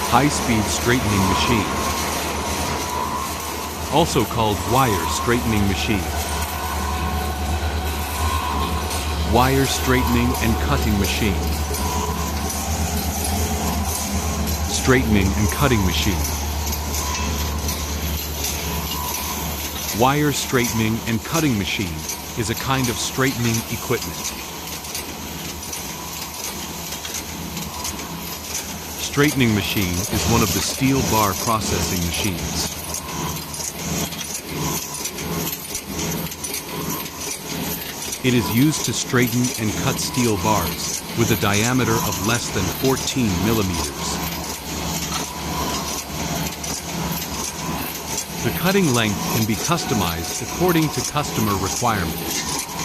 high-speed straightening machine, also called wire straightening machine. Wire straightening and cutting machine. Straightening and cutting machine. Wire straightening and cutting machine is a kind of straightening equipment. Straightening machine is one of the steel bar processing machines. It is used to straighten and cut steel bars with a diameter of less than 14 millimeters. The cutting length can be customized according to customer requirements.